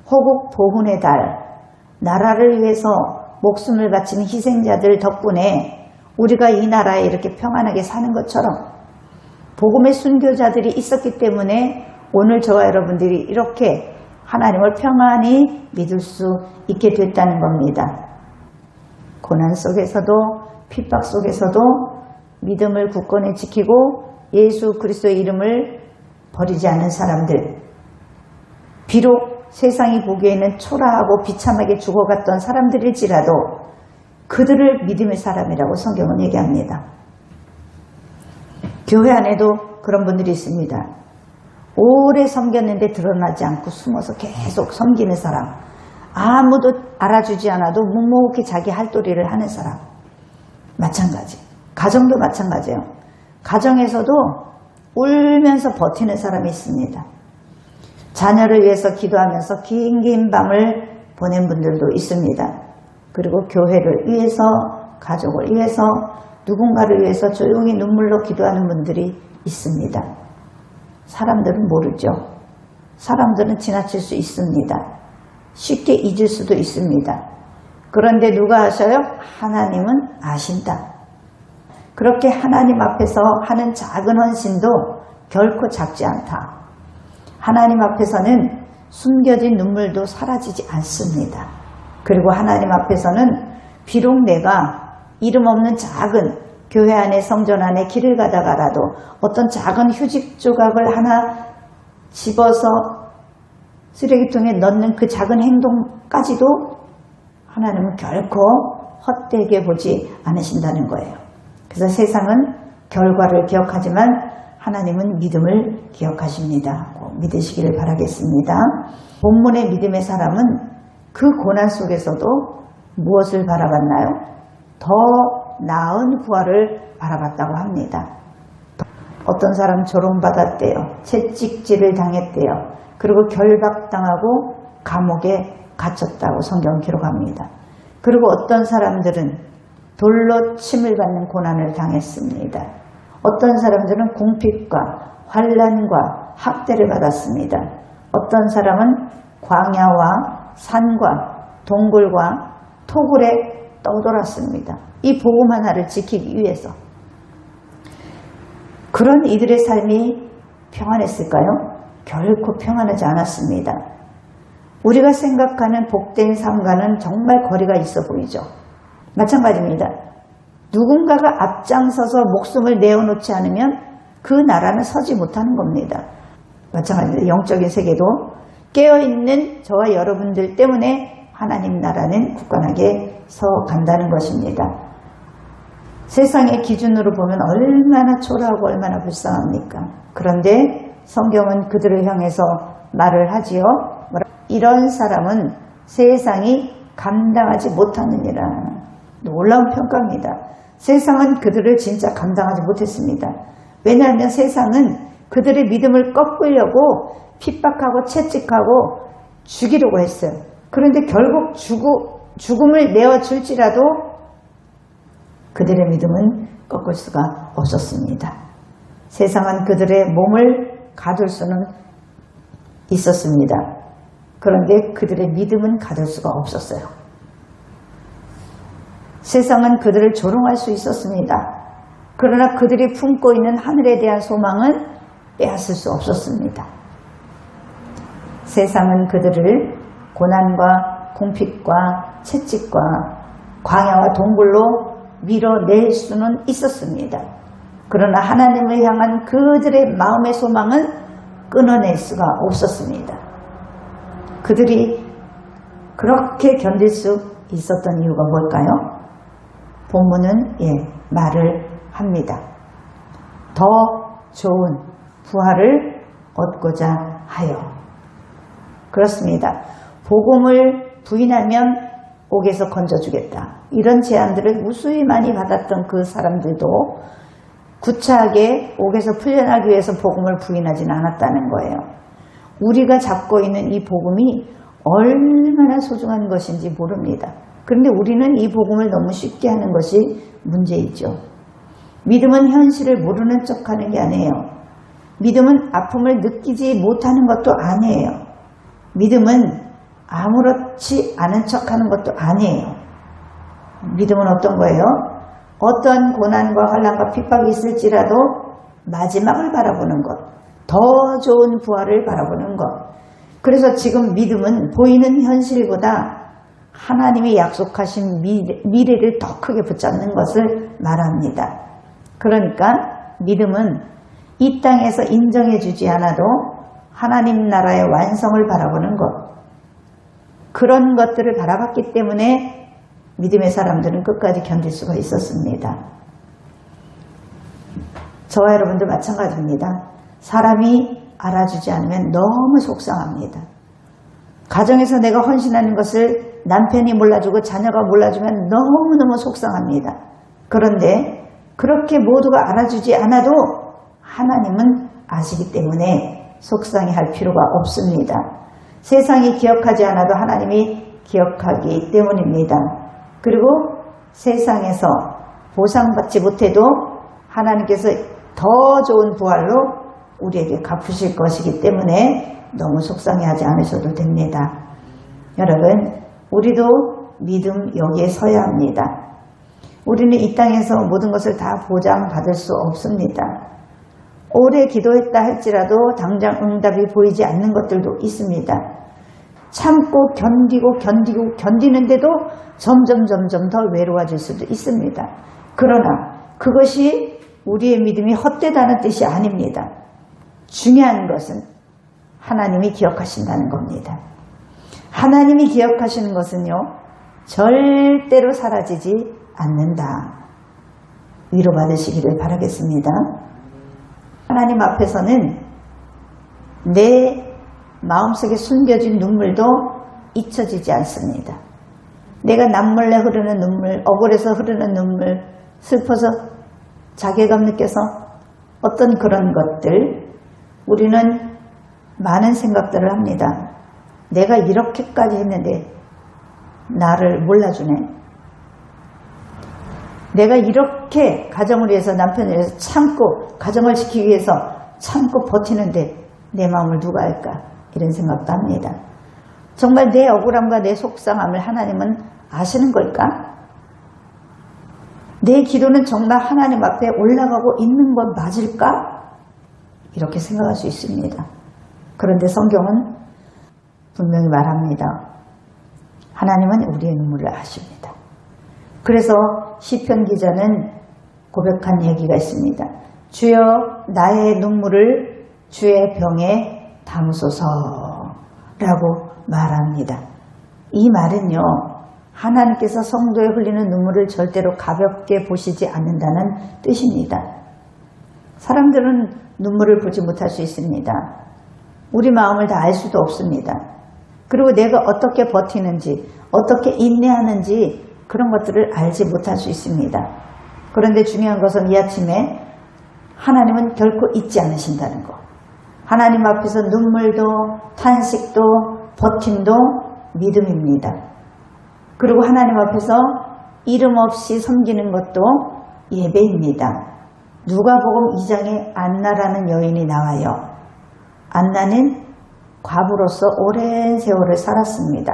호국 보훈의 달, 나라를 위해서 목숨을 바치는 희생자들 덕분에 우리가 이 나라에 이렇게 평안하게 사는 것처럼 복음의 순교자들이 있었기 때문에 오늘 저와 여러분들이 이렇게 하나님을 평안히 믿을 수 있게 됐다는 겁니다. 고난 속에서도 핍박 속에서도 믿음을 굳건히 지키고 예수 그리스도의 이름을 버리지 않은 사람들, 비록 세상이 보기에는 초라하고 비참하게 죽어갔던 사람들일지라도 그들을 믿음의 사람이라고 성경은 얘기합니다. 교회 안에도 그런 분들이 있습니다. 오래 섬겼는데 드러나지 않고 숨어서 계속 섬기는 사람, 아무도 알아주지 않아도 묵묵히 자기 할도리를 하는 사람, 마찬가지. 가정도 마찬가지예요. 가정에서도 울면서 버티는 사람이 있습니다. 자녀를 위해서 기도하면서 긴 밤을 보낸 분들도 있습니다. 그리고 교회를 위해서, 가족을 위해서, 누군가를 위해서 조용히 눈물로 기도하는 분들이 있습니다. 사람들은 모르죠. 사람들은 지나칠 수 있습니다. 쉽게 잊을 수도 있습니다. 그런데 누가 아셔요? 하나님은 아신다. 그렇게 하나님 앞에서 하는 작은 헌신도 결코 작지 않다. 하나님 앞에서는 숨겨진 눈물도 사라지지 않습니다. 그리고 하나님 앞에서는 비록 내가 이름 없는 작은 교회 안에 성전 안에 길을 가다가라도 어떤 작은 휴지 조각을 하나 집어서 쓰레기통에 넣는 그 작은 행동까지도 하나님은 결코 헛되게 보지 않으신다는 거예요. 그래서 세상은 결과를 기억하지만 하나님은 믿음을 기억하십니다. 꼭 믿으시기를 바라겠습니다. 본문의 믿음의 사람은 그 고난 속에서도 무엇을 바라봤나요? 더 나은 부활을 바라봤다고 합니다. 어떤 사람 조롱받았대요. 채찍질을 당했대요. 그리고 결박당하고 감옥에 갇혔다고 성경은 기록합니다. 그리고 어떤 사람들은 돌로 침을 받는 고난을 당했습니다. 어떤 사람들은 궁핍과 환난과 학대를 받았습니다. 어떤 사람은 광야와 산과 동굴과 토굴에 떠돌았습니다. 이 복음 하나를 지키기 위해서. 그런 이들의 삶이 평안했을까요? 결코 평안하지 않았습니다. 우리가 생각하는 복된 삶과는 정말 거리가 있어 보이죠. 마찬가지입니다. 누군가가 앞장서서 목숨을 내어놓지 않으면 그 나라는 서지 못하는 겁니다. 마찬가지입니다. 영적인 세계도 깨어있는 저와 여러분들 때문에 하나님 나라는 굳건하게 서간다는 것입니다. 세상의 기준으로 보면 얼마나 초라하고 얼마나 불쌍합니까? 그런데 성경은 그들을 향해서 말을 하지요. 이런 사람은 세상이 감당하지 못하느니라. 놀라운 평가입니다. 세상은 그들을 진짜 감당하지 못했습니다. 왜냐하면 세상은 그들의 믿음을 꺾으려고 핍박하고 채찍하고 죽이려고 했어요. 그런데 결국 죽음을 내어줄지라도 그들의 믿음은 꺾을 수가 없었습니다. 세상은 그들의 몸을 가둘 수는 있었습니다. 그런데 그들의 믿음은 가둘 수가 없었어요. 세상은 그들을 조롱할 수 있었습니다. 그러나 그들이 품고 있는 하늘에 대한 소망은 빼앗을 수 없었습니다. 세상은 그들을 고난과 궁핍과 채찍과 광야와 동굴로 밀어낼 수는 있었습니다. 그러나 하나님을 향한 그들의 마음의 소망은 끊어낼 수가 없었습니다. 그들이 그렇게 견딜 수 있었던 이유가 뭘까요? 본문은 말을 합니다. 더 좋은 부활을 얻고자 하여. 그렇습니다. 복음을 부인하면 옥에서 건져주겠다. 이런 제안들을 무수히 많이 받았던 그 사람들도 구차하게 옥에서 풀려나기 위해서 복음을 부인하지는 않았다는 거예요. 우리가 잡고 있는 이 복음이 얼마나 소중한 것인지 모릅니다. 그런데 우리는 이 복음을 너무 쉽게 하는 것이 문제이죠. 믿음은 현실을 모르는 척하는 게 아니에요. 믿음은 아픔을 느끼지 못하는 것도 아니에요. 믿음은 아무렇지 않은 척하는 것도 아니에요. 믿음은 어떤 거예요? 어떠한 고난과 환난과 핍박이 있을지라도 마지막을 바라보는 것, 더 좋은 부활을 바라보는 것. 그래서 지금 믿음은 보이는 현실보다 하나님이 약속하신 미래를 더 크게 붙잡는 것을 말합니다. 그러니까 믿음은 이 땅에서 인정해 주지 않아도 하나님 나라의 완성을 바라보는 것, 그런 것들을 바라봤기 때문에 믿음의 사람들은 끝까지 견딜 수가 있었습니다. 저와 여러분도 마찬가지입니다. 사람이 알아주지 않으면 너무 속상합니다. 가정에서 내가 헌신하는 것을 남편이 몰라주고 자녀가 몰라주면 너무너무 속상합니다. 그런데 그렇게 모두가 알아주지 않아도 하나님은 아시기 때문에 속상해할 필요가 없습니다. 세상이 기억하지 않아도 하나님이 기억하기 때문입니다. 그리고 세상에서 보상받지 못해도 하나님께서 더 좋은 부활로 우리에게 갚으실 것이기 때문에 너무 속상해하지 않으셔도 됩니다. 여러분, 우리도 믿음 여기에 서야 합니다. 우리는 이 땅에서 모든 것을 다 보장받을 수 없습니다. 오래 기도했다 할지라도 당장 응답이 보이지 않는 것들도 있습니다. 참고 견디는데도 점점 더 외로워질 수도 있습니다. 그러나 그것이 우리의 믿음이 헛되다는 뜻이 아닙니다. 중요한 것은 하나님이 기억하신다는 겁니다. 하나님이 기억하시는 것은요, 절대로 사라지지 않는다. 위로받으시기를 바라겠습니다. 하나님 앞에서는 내 마음속에 숨겨진 눈물도 잊혀지지 않습니다. 내가 남몰래 흐르는 눈물, 억울해서 흐르는 눈물, 슬퍼서 자괴감 느껴서 어떤 그런 것들, 우리는 많은 생각들을 합니다. 내가 이렇게까지 했는데 나를 몰라주네. 내가 이렇게 가정을 위해서, 남편을 위해서 참고, 가정을 지키기 위해서 참고 버티는데 내 마음을 누가 알까? 이런 생각도 합니다. 정말 내 억울함과 내 속상함을 하나님은 아시는 걸까? 내 기도는 정말 하나님 앞에 올라가고 있는 것 맞을까? 이렇게 생각할 수 있습니다. 그런데 성경은 분명히 말합니다. 하나님은 우리의 눈물을 아십니다. 그래서 시편 기자는 고백한 얘기가 있습니다. 주여 나의 눈물을 주의 병에 담으소서라고 말합니다. 이 말은요, 하나님께서 성도에 흘리는 눈물을 절대로 가볍게 보시지 않는다는 뜻입니다. 사람들은 눈물을 보지 못할 수 있습니다. 우리 마음을 다 알 수도 없습니다. 그리고 내가 어떻게 버티는지, 어떻게 인내하는지 그런 것들을 알지 못할 수 있습니다. 그런데 중요한 것은 이 아침에 하나님은 결코 잊지 않으신다는 것. 하나님 앞에서 눈물도 탄식도 버팀도 믿음입니다. 그리고 하나님 앞에서 이름 없이 섬기는 것도 예배입니다. 누가복음 2장에 안나라는 여인이 나와요. 안나는 과부로서 오랜 세월을 살았습니다.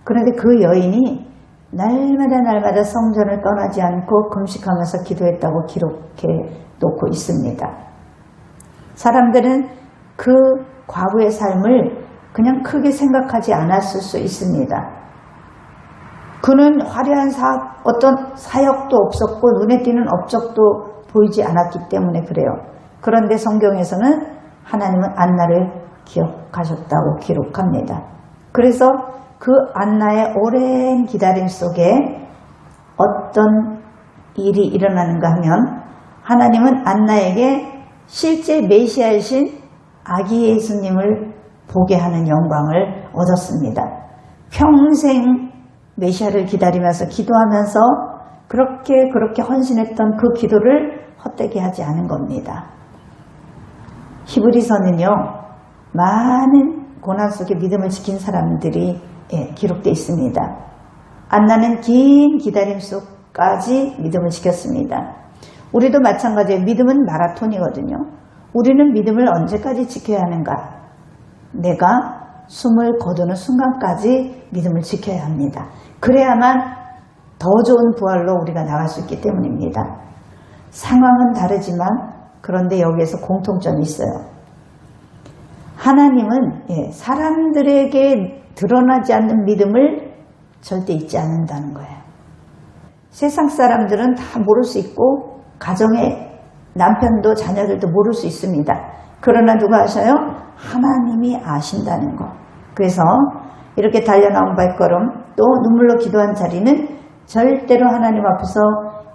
그런데 그 여인이 날마다 성전을 떠나지 않고 금식하면서 기도했다고 기록해 놓고 있습니다. 사람들은 그 과부의 삶을 그냥 크게 생각하지 않았을 수 있습니다. 그는 화려한 어떤 사역도 없었고 눈에 띄는 업적도 보이지 않았기 때문에 그래요. 그런데 성경에서는 하나님은 안나를 기억하셨다고 기록합니다. 그래서 그 안나의 오랜 기다림 속에 어떤 일이 일어나는가 하면 하나님은 안나에게 실제 메시아이신 아기 예수님을 보게 하는 영광을 얻었습니다. 평생 메시아를 기다리면서 기도하면서 그렇게 헌신했던 그 기도를 헛되게 하지 않은 겁니다. 히브리서는요, 많은 고난 속에 믿음을 지킨 사람들이 기록되어 있습니다. 안나는 긴 기다림 속까지 믿음을 지켰습니다. 우리도 마찬가지예요. 믿음은 마라톤이거든요. 우리는 믿음을 언제까지 지켜야 하는가? 내가 숨을 거두는 순간까지 믿음을 지켜야 합니다. 그래야만 더 좋은 부활로 우리가 나갈 수 있기 때문입니다. 상황은 다르지만 그런데 여기에서 공통점이 있어요. 하나님은 사람들에게 드러나지 않는 믿음을 절대 잊지 않는다는 거예요. 세상 사람들은 다 모를 수 있고 가정의 남편도 자녀들도 모를 수 있습니다. 그러나 누가 아셔요? 하나님이 아신다는 거. 그래서 이렇게 달려나온 발걸음 또 눈물로 기도한 자리는 절대로 하나님 앞에서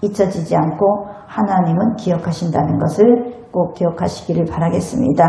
잊혀지지 않고 하나님은 기억하신다는 것을 꼭 기억하시기를 바라겠습니다.